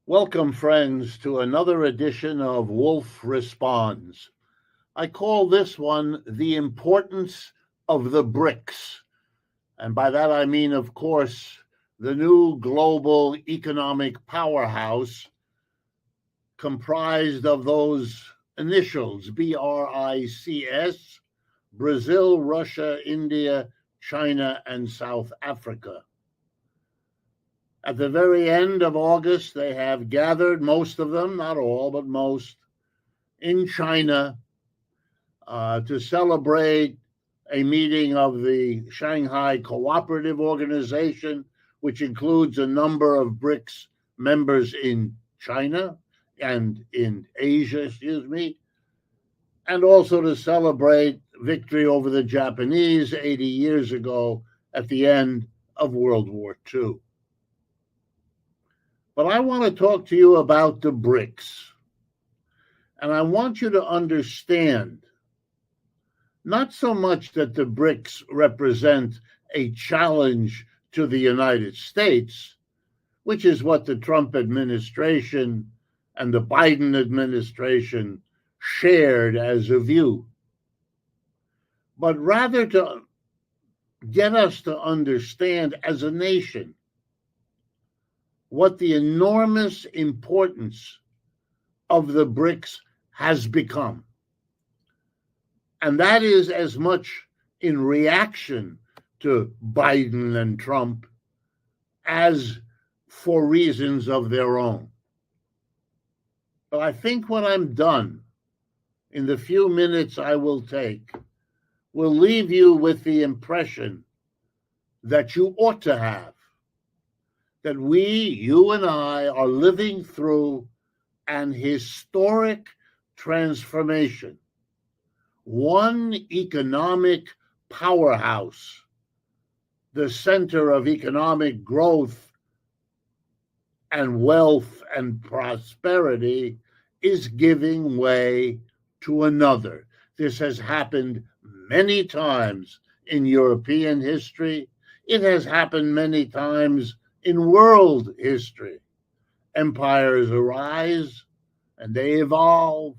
Welcome, friends, to another edition of Wolff Responds. I call this one The Importance of the BRICS. And by that I mean, of course, the new global economic powerhouse comprised of those initials, BRICS, Brazil, Russia, India, China, and South Africa. At the very end of August, they have gathered, most of them, not all, but most, in China to celebrate a meeting of the Shanghai Cooperative Organization, which includes a number of BRICS members in China and in Asia, and also to celebrate victory over the Japanese 80 years ago at the end of World War II. But I want to talk to you about the BRICS. And I want you to understand not so much that the BRICS represent a challenge to the United States, which is what the Trump administration and the Biden administration shared as a view, but rather to get us to understand as a nation what the enormous importance of the BRICS has become. And that is as much in reaction to Biden and Trump as for reasons of their own. But I think when I'm done, in the few minutes I will take, will leave you with the impression that you ought to have, that we, you and I, are living through an historic transformation. One economic powerhouse, the center of economic growth and wealth and prosperity, is giving way to another. This has happened many times in European history. It has happened many times in world history. Empires arise and they evolve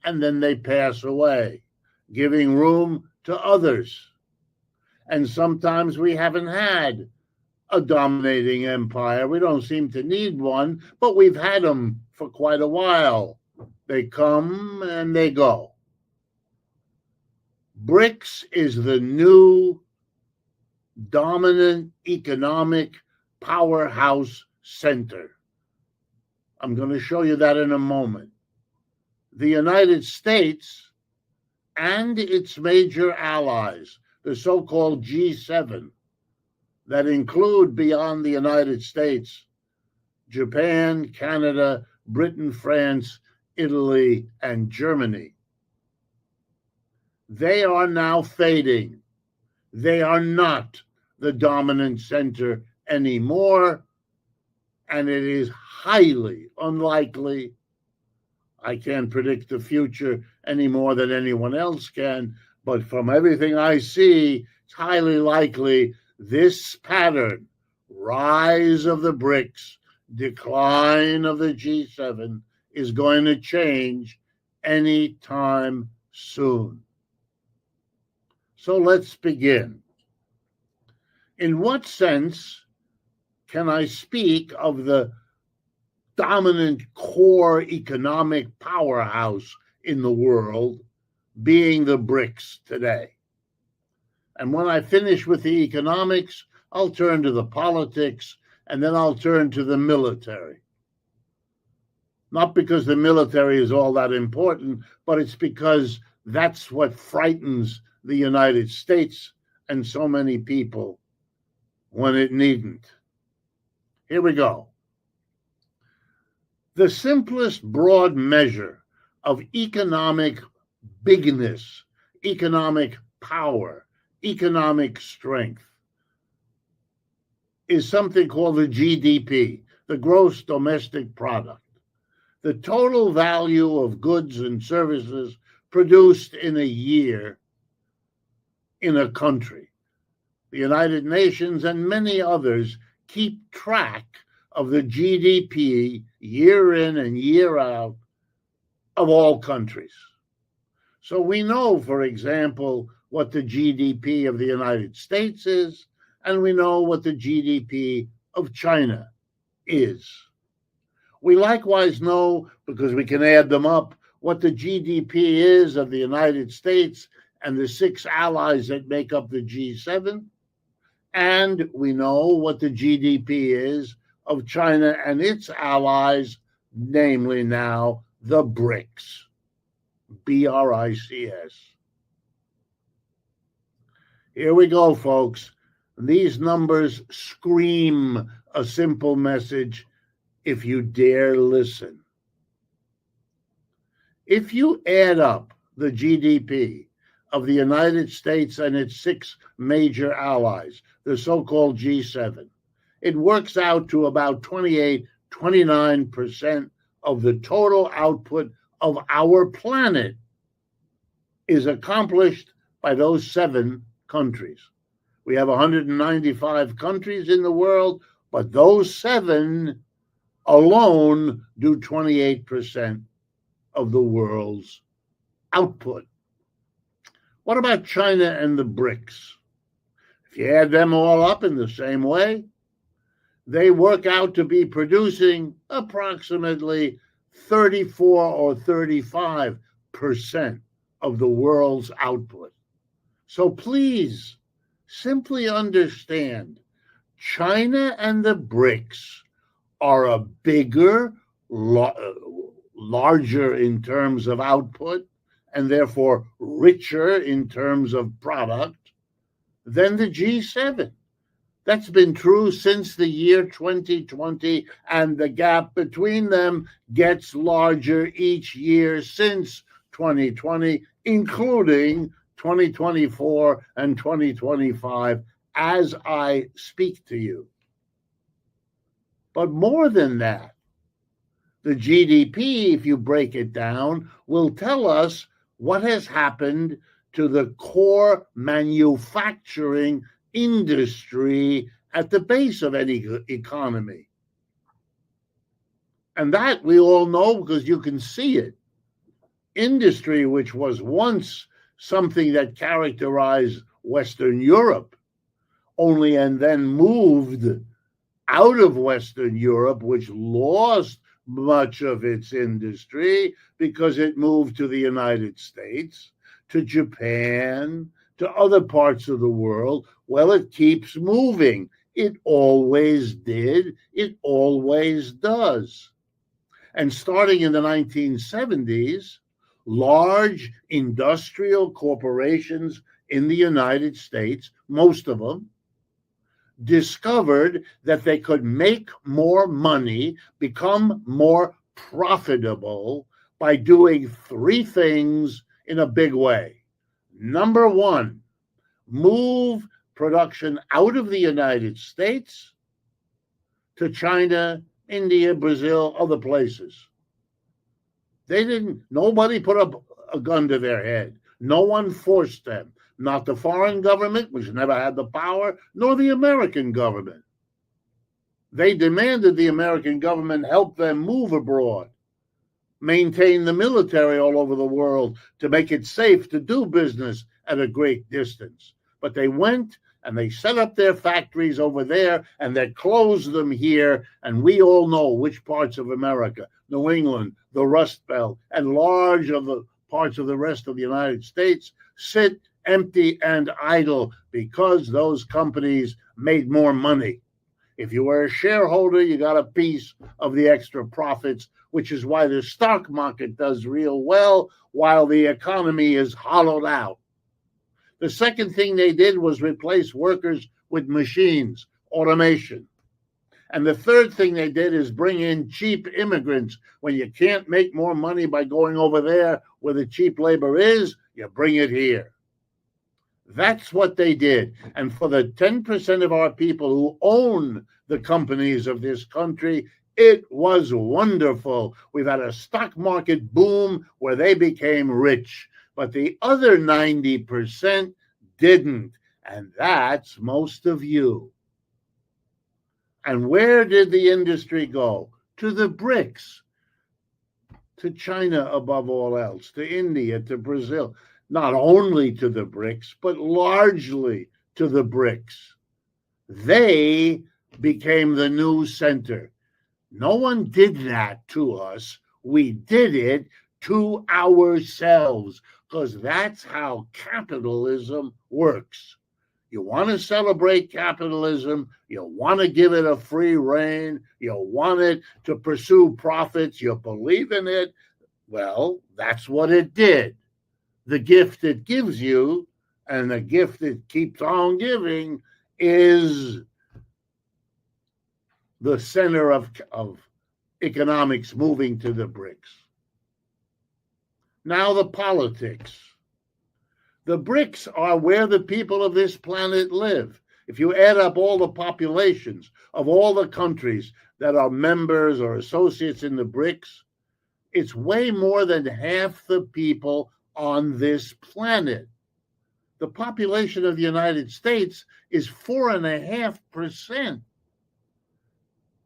and then they pass away, giving room to others. And sometimes we haven't had a dominating empire. We don't seem to need one, but we've had them for quite a while. They come and they go. BRICS is the new dominant economic powerhouse center. I'm going to show you that in a moment. The United States and its major allies, the so-called G7, that include beyond the United States, Japan, Canada, Britain, France, Italy, and Germany. They are now fading. They are not the dominant center anymore, and it is highly unlikely. I can't predict the future any more than anyone else can, but from everything I see, it's highly likely this pattern, rise of the BRICS, decline of the G7, is going to change anytime soon. So let's begin. In what sense can I speak of the dominant core economic powerhouse in the world being the BRICS today? And when I finish with the economics, I'll turn to the politics, and then I'll turn to the military. Not because the military is all that important, but it's because that's what frightens the United States and so many people when it needn't. Here we go. The simplest broad measure of economic bigness, economic power, economic strength is something called the GDP, the gross domestic product, the total value of goods and services produced in a year in a country. The United Nations and many others keep track of the GDP year in and year out of all countries. So we know, for example, what the GDP of the United States is, and we know what the GDP of China is. We likewise know, because we can add them up, what the GDP is of the United States and the 6 allies that make up the G7. And we know what the GDP is of China and its allies, namely now the BRICS, BRICS. Here we go, folks. These numbers scream a simple message if you dare listen. If you add up the GDP of the United States and its 6 major allies, the so-called G7, it works out to about 29% of the total output of our planet is accomplished by those 7 countries. We have 195 countries in the world, but those 7 alone do 28% of the world's output. What about China and the BRICS? If you add them all up in the same way, they work out to be producing approximately 34 or 35% of the world's output. So please, simply understand, China and the BRICS are a bigger, larger in terms of output, and therefore richer in terms of product than the G7. That's been true since the year 2020, and the gap between them gets larger each year since 2020, including 2024 and 2025, as I speak to you. But more than that, the GDP, if you break it down, will tell us what has happened to the core manufacturing industry at the base of any economy. And that we all know because you can see it. Industry, which was once something that characterized Western Europe, only and then moved out of Western Europe, which lost much of its industry because it moved to the United States, to Japan, to other parts of the world. Well, it keeps moving. It always did. It always does. And starting in the 1970s, large industrial corporations in the United States, most of them, discovered that they could make more money, become more profitable by doing 3 things in a big way. Number 1, move production out of the United States to China, India, Brazil, other places. Nobody put up a gun to their head. No one forced them. Not the foreign government, which never had the power, nor the American government. They demanded the American government help them move abroad, maintain the military all over the world to make it safe to do business at a great distance. But they went and they set up their factories over there and they closed them here. And we all know which parts of America, New England, the Rust Belt, and large of the parts of the rest of the United States sit empty and idle because those companies made more money. If you were a shareholder, you got a piece of the extra profits, which is why the stock market does real well while the economy is hollowed out. The second thing they did was replace workers with machines, automation. And the third thing they did is bring in cheap immigrants. When you can't make more money by going over there where the cheap labor is, you bring it here. That's what they did. And for the 10% of our people who own the companies of this country, it was wonderful. We've had a stock market boom where they became rich. But the other 90% didn't. And that's most of you. And where did the industry go? To the BRICS, to China above all else, to India, to Brazil. Not only to the BRICS, but largely to the BRICS. They became the new center. No one did that to us. We did it to ourselves, because that's how capitalism works. You want to celebrate capitalism, you want to give it a free rein, you want it to pursue profits, you believe in it. Well, that's what it did. The gift it gives you, and the gift it keeps on giving, is the center of economics moving to the BRICS. Now the politics. The BRICS are where the people of this planet live. If you add up all the populations of all the countries that are members or associates in the BRICS, it's way more than half the people on this planet. The population of the United States is 4.5%.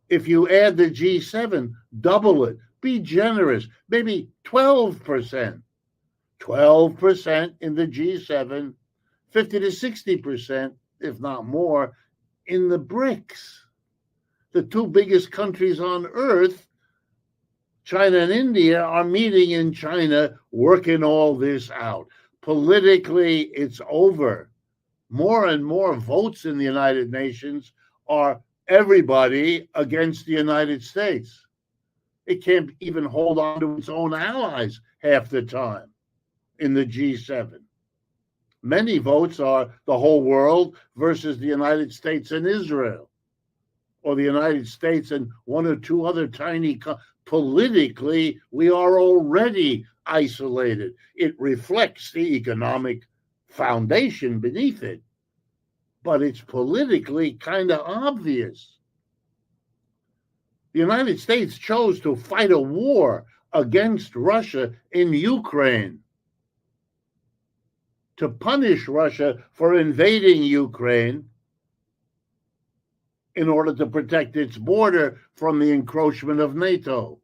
If you add the G7, double it. Be generous, maybe 12%. 12% in the G7, 50 to 60%, if not more, in the BRICS. The two biggest countries on earth, China and India, are meeting in China, working all this out. Politically, it's over. More and more votes in the United Nations are everybody against the United States. It can't even hold on to its own allies half the time in the G7. Many votes are the whole world versus the United States and Israel, or the United States and one or two other tiny politically, we are already isolated. It reflects the economic foundation beneath it, but it's politically kind of obvious. The United States chose to fight a war against Russia in Ukraine, to punish Russia for invading Ukraine in order to protect its border from the encroachment of NATO.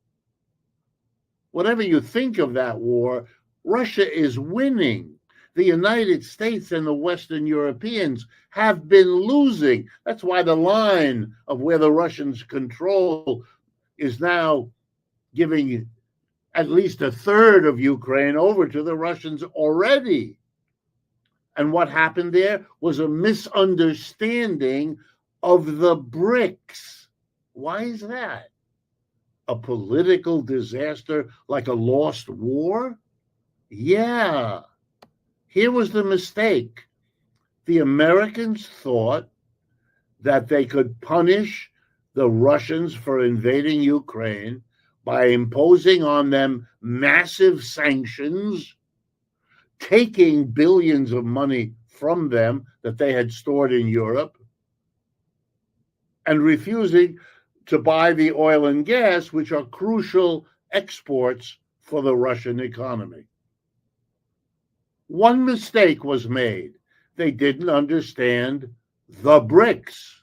Whatever you think of that war, Russia is winning. The United States and the Western Europeans have been losing. That's why the line of where the Russians control is now giving at least a third of Ukraine over to the Russians already. And what happened there was a misunderstanding of the BRICS. Why is that? A political disaster like a lost war? Yeah. Here was the mistake. The Americans thought that they could punish the Russians for invading Ukraine by imposing on them massive sanctions, taking billions of money from them that they had stored in Europe, and refusing to buy the oil and gas, which are crucial exports for the Russian economy. One mistake was made. They didn't understand the BRICS,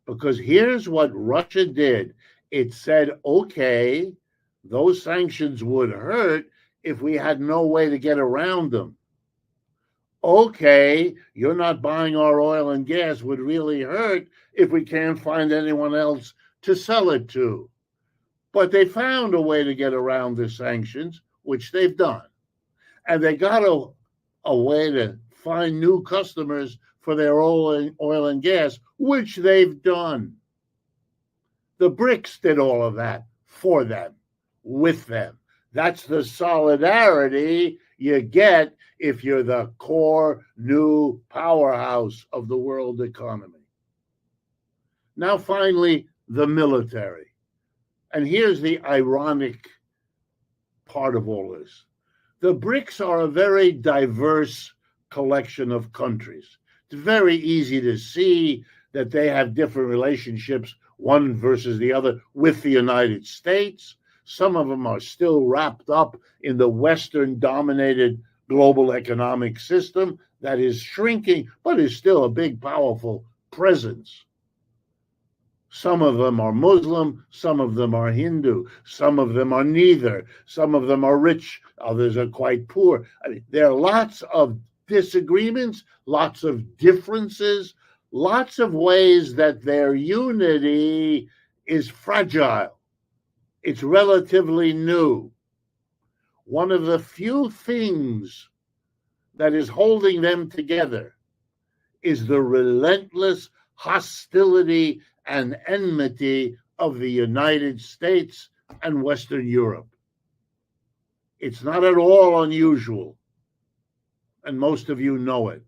because here's what Russia did. It said, okay, those sanctions would hurt if we had no way to get around them. Okay, you're not buying our oil and gas would really hurt if we can't find anyone else to sell it to. But they found a way to get around the sanctions, which they've done. And they got a way to find new customers for their oil and gas, which they've done. The BRICS did all of that for them, with them. That's the solidarity you get if you're the core new powerhouse of the world economy. Now, finally, the military. And here's the ironic part of all this. The BRICS are a very diverse collection of countries. It's very easy to see that they have different relationships, one versus the other, with the United States. Some of them are still wrapped up in the Western-dominated global economic system that is shrinking, but is still a big, powerful presence. Some of them are Muslim, some of them are Hindu, some of them are neither, some of them are rich, others are quite poor. I mean, there are lots of disagreements, lots of differences, lots of ways that their unity is fragile. It's relatively new. One of the few things that is holding them together is the relentless hostility and enmity of the United States and Western Europe. It's not at all unusual, and most of you know it,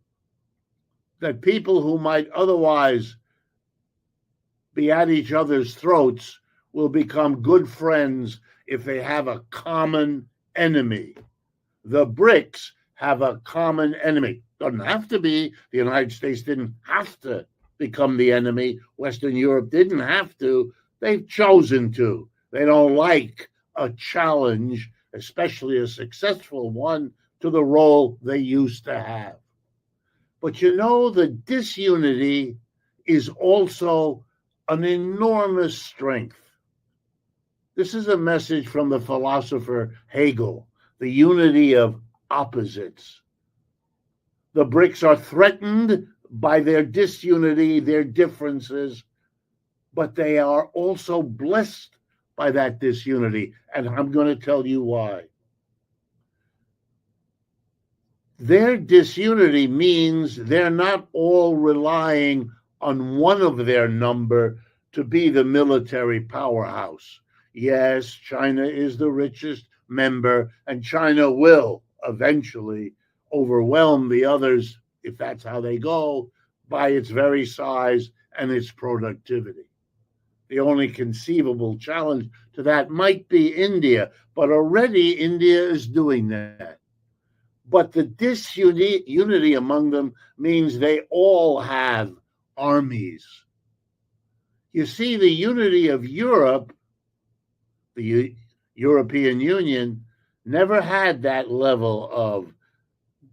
that people who might otherwise be at each other's throats will become good friends if they have a common enemy. The BRICS have a common enemy. Doesn't have to be. The United States didn't have to become the enemy. Western Europe didn't have to. They've chosen to. They don't like a challenge, especially a successful one, to the role they used to have. But you know, the disunity is also an enormous strength. This is a message from the philosopher Hegel, the unity of opposites. The BRICS are threatened by their disunity, their differences, but they are also blessed by that disunity. And I'm going to tell you why. Their disunity means they're not all relying on one of their number to be the military powerhouse. Yes, China is the richest member, and China will eventually overwhelm the others, if that's how they go, by its very size and its productivity. The only conceivable challenge to that might be India, but already India is doing that. But the disunity among them means they all have armies. You see, the unity of Europe, the European Union, never had that level of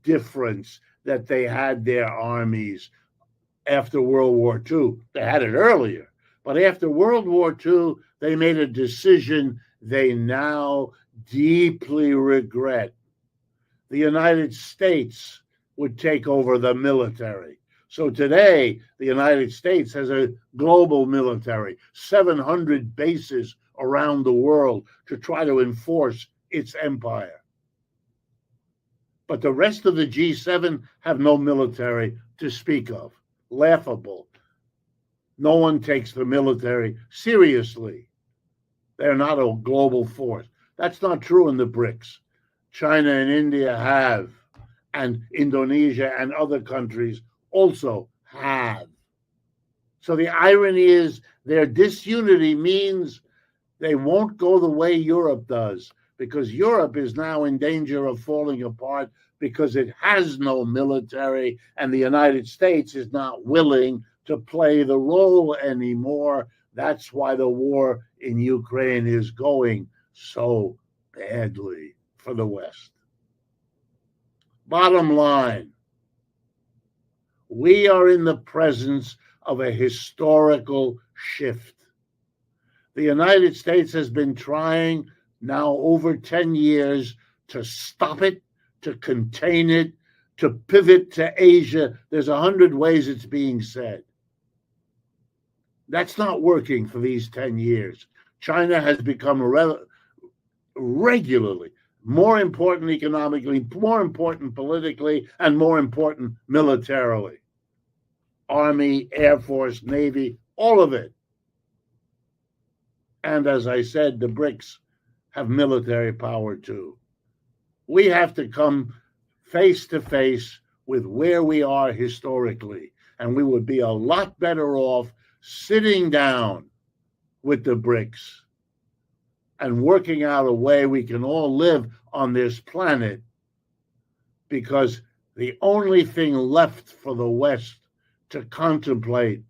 difference that they had their armies after World War II. They had it earlier, but after World War II, they made a decision they now deeply regret. The United States would take over the military. So today, the United States has a global military, 700 bases around the world to try to enforce its empire. But the rest of the G7 have no military to speak of. Laughable. No one takes the military seriously. They're not a global force. That's not true in the BRICS. China and India have, and Indonesia and other countries also have. So the irony is their disunity means they won't go the way Europe does, because Europe is now in danger of falling apart because it has no military, and the United States is not willing to play the role anymore. That's why the war in Ukraine is going so badly for the West. Bottom line, we are in the presence of a historical shift. The United States has been trying now over 10 years to stop it, to contain it, to pivot to Asia. There's 100 ways it's being said. That's not working for these 10 years. China has become regularly more important economically, more important politically, and more important militarily. Army, Air Force, Navy, all of it. And as I said, the BRICS have military power too. We have to come face to face with where we are historically, and we would be a lot better off sitting down with the BRICS and working out a way we can all live on this planet, because the only thing left for the West to contemplate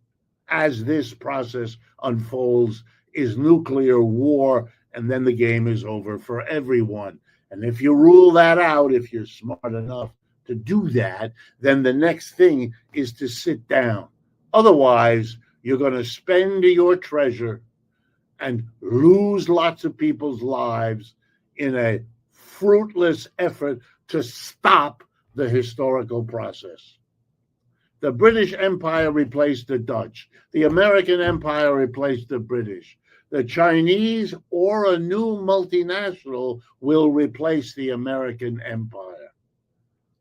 as this process unfolds is nuclear war, and then the game is over for everyone. And if you rule that out, if you're smart enough to do that, then the next thing is to sit down. Otherwise, you're going to spend your treasure and lose lots of people's lives in a fruitless effort to stop the historical process. The British Empire replaced the Dutch. The American Empire replaced the British. The Chinese or a new multinational will replace the American Empire.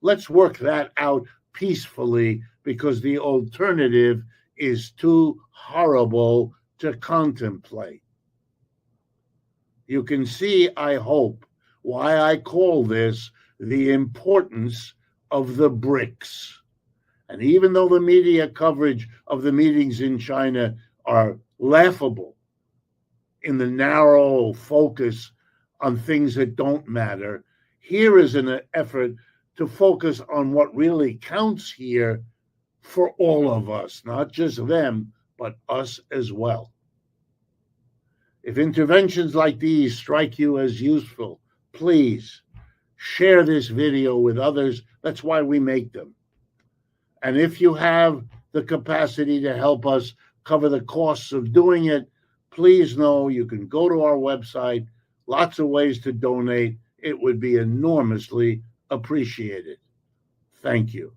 Let's work that out peacefully, because the alternative is too horrible to contemplate. You can see, I hope, why I call this the importance of the BRICS. And even though the media coverage of the meetings in China are laughable in the narrow focus on things that don't matter, here is an effort to focus on what really counts here for all of us, not just them, but us as well. If interventions like these strike you as useful, please share this video with others. That's why we make them. And if you have the capacity to help us cover the costs of doing it, please know you can go to our website. Lots of ways to donate. It would be enormously appreciated. Thank you.